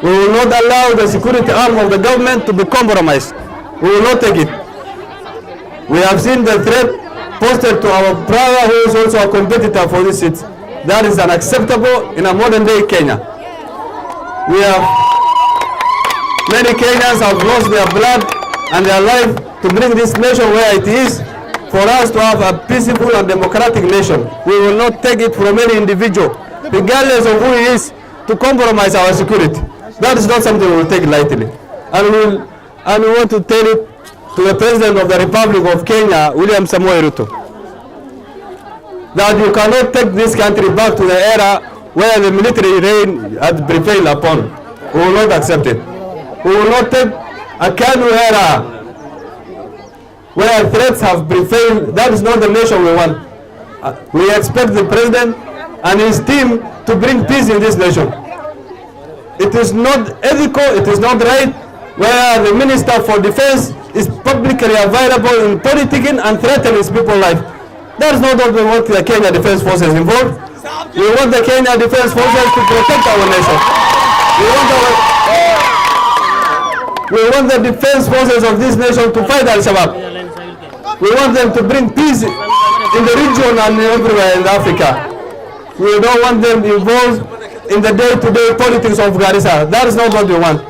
We will not allow the security arm of the government to be compromised. We will not take it. We have seen the threat posted to our brother who is also a competitor for this seat. That is unacceptable in a modern day Kenya. Many Kenyans have lost their blood and their life to bring this nation where it is. For us to have a peaceful and democratic nation, we will not take it from any individual, regardless of who he is, to compromise our security. That is not something we will take lightly. And we want to tell it to the President of the Republic of Kenya, William Samoei Ruto, that you cannot take this country back to the era where the military reign had prevailed upon. We will not accept it. We will not take a Kanu era where threats have prevailed. That is not the nation we want. We expect the President and his team to bring peace in this nation. It is not ethical, it is not right where the Minister for Defense is publicly available in politicking and threatening his people's life. That is not what we want the Kenya Defense Forces involved. We want the Kenya Defense Forces to protect our nation. We want the defense forces of this nation to fight Al-Shabaab. We want them to bring peace in the region and everywhere in Africa. We don't want them involved in the day-to-day politics of Garissa. That is not what we want.